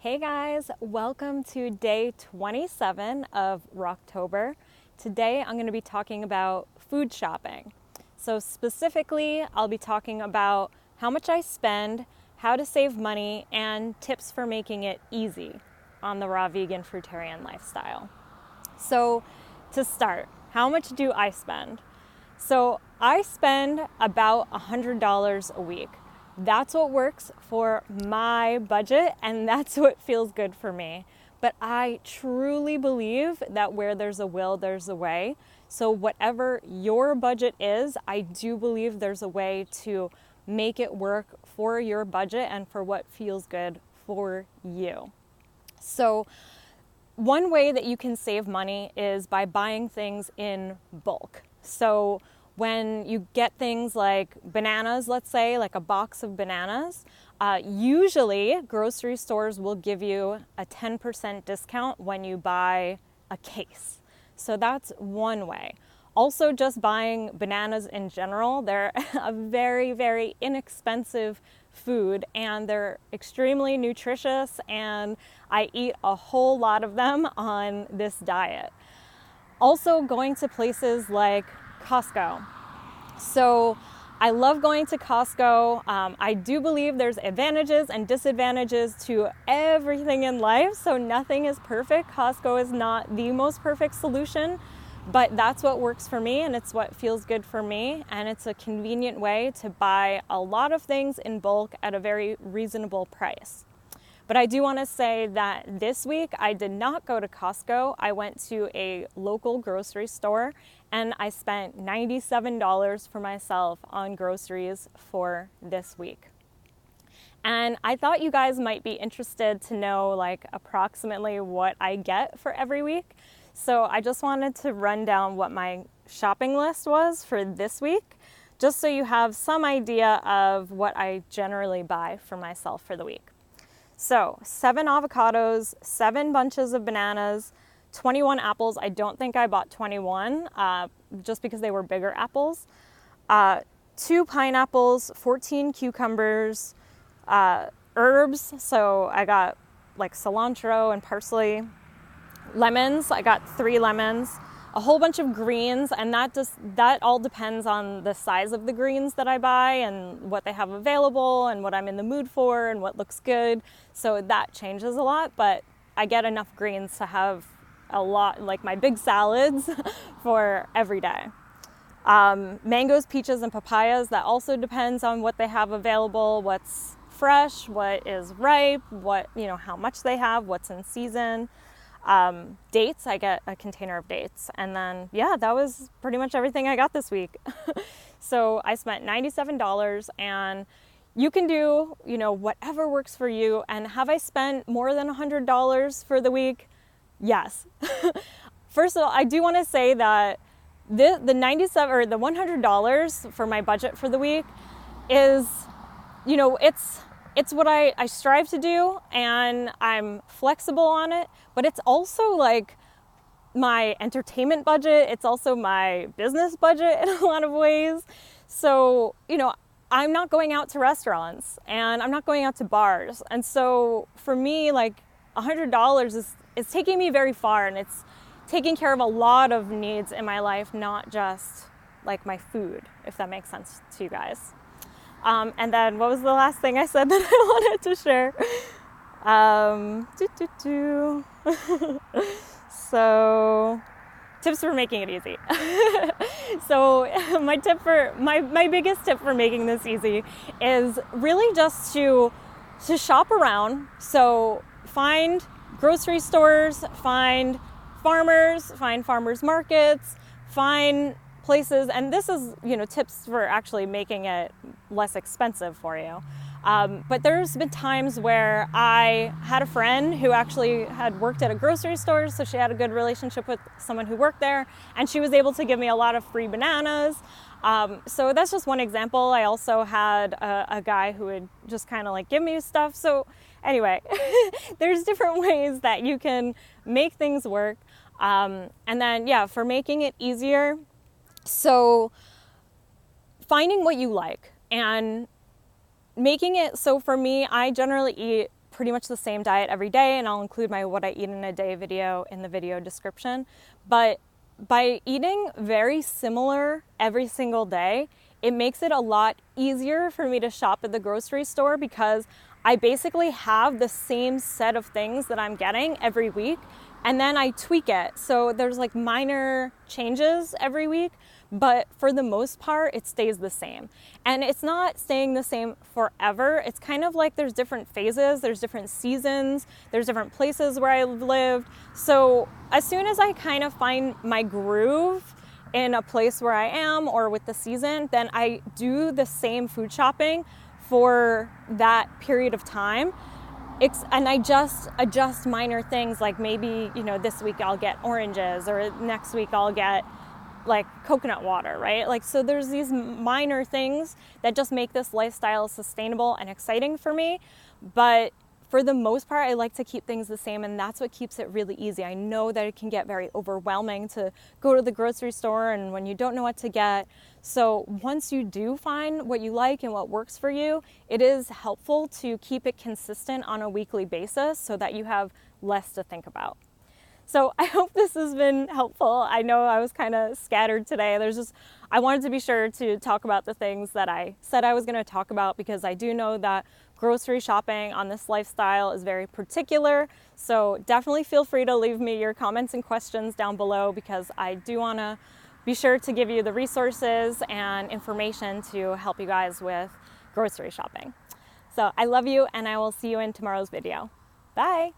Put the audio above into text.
Hey guys, welcome to day 27 of Rawktober. Today I'm going to be talking about food shopping. So specifically, I'll be talking about how much I spend, how to save money, and tips for making it easy on the raw vegan fruitarian lifestyle. So to start, how much do I spend? So I spend about $100 a week. That's what works for my budget, and that's what feels good for me. But I truly believe that where there's a will, there's a way. So whatever your budget is, I do believe there's a way to make it work for your budget and for what feels good for you. So one way that you can save money is by buying things in bulk. So when you get things like bananas, let's say, like a box of bananas, usually grocery stores will give you a 10% discount when you buy a case. So that's one way. Also, just buying bananas in general, they're a very, very inexpensive food and they're extremely nutritious, and I eat a whole lot of them on this diet. Also, going to places like Costco. So I love going to Costco. I do believe there's advantages and disadvantages to everything in life, so nothing is perfect. Costco is not the most perfect solution, but that's what works for me and it's what feels good for me, and it's a convenient way to buy a lot of things in bulk at a very reasonable price. But I do want to say that this week I did not go to Costco. I went to a local grocery store and I spent $97 for myself on groceries for this week. And I thought you guys might be interested to know like approximately what I get for every week. So I just wanted to run down what my shopping list was for this week, just so you have some idea of what I generally buy for myself for the week. So 7 avocados, 7 bunches of bananas, 21 apples. I don't think I bought 21 just because they were bigger apples. 2 pineapples, 14 cucumbers, herbs. So I got like cilantro and parsley. Lemons, I got 3 lemons. A whole bunch of greens, and that all depends on the size of the greens that I buy and what they have available and what I'm in the mood for and what looks good. So that changes a lot, but I get enough greens to have a lot, like my big salads for every day. Mangoes, peaches, and papayas, that also depends on what they have available, what's fresh, what is ripe, how much they have, what's in season. Dates, I get a container of dates. And then, that was pretty much everything I got this week. So I spent $97, and you can do, whatever works for you. And have I spent more than $100 for the week? Yes. First of all, I do want to say that the 97 or the $100 for my budget for the week is, it's what I strive to do, and I'm flexible on it, but it's also like my entertainment budget. It's also my business budget in a lot of ways. So, I'm not going out to restaurants and I'm not going out to bars. And so for me, like $100 is taking me very far, and it's taking care of a lot of needs in my life, not just like my food, if that makes sense to you guys. And then what was the last thing I said that I wanted to share? So tips for making it easy. So my biggest tip for making this easy is really just to shop around. So find grocery stores, find farmers markets, find places, and this is, tips for actually making it less expensive for you. But there's been times where I had a friend who actually had worked at a grocery store, so she had a good relationship with someone who worked there, and she was able to give me a lot of free bananas. So that's just one example. I also had a guy who would just kind of like give me stuff. So anyway, there's different ways that you can make things work. And then, for making it easier, so finding what you like and making it, so for me, I generally eat pretty much the same diet every day, and I'll include my what I eat in a day video in the video description. But by eating very similar every single day, it makes it a lot easier for me to shop at the grocery store because I basically have the same set of things that I'm getting every week, and then I tweak it. So there's like minor changes every week, but for the most part, it stays the same. And it's not staying the same forever. It's kind of like there's different phases, there's different seasons, there's different places where I've lived. So as soon as I kind of find my groove in a place where I am or with the season, then I do the same food shopping for that period of time. And I just adjust minor things, like maybe, this week I'll get oranges, or next week I'll get like coconut water, right? Like, so there's these minor things that just make this lifestyle sustainable and exciting for me. But for the most part, I like to keep things the same, and that's what keeps it really easy. I know that it can get very overwhelming to go to the grocery store and when you don't know what to get. So once you do find what you like and what works for you, it is helpful to keep it consistent on a weekly basis so that you have less to think about. So I hope this has been helpful. I know I was kind of scattered today. I wanted to be sure to talk about the things that I said I was going to talk about, because I do know that grocery shopping on this lifestyle is very particular. So definitely feel free to leave me your comments and questions down below, because I do want to be sure to give you the resources and information to help you guys with grocery shopping. So I love you, and I will see you in tomorrow's video. Bye.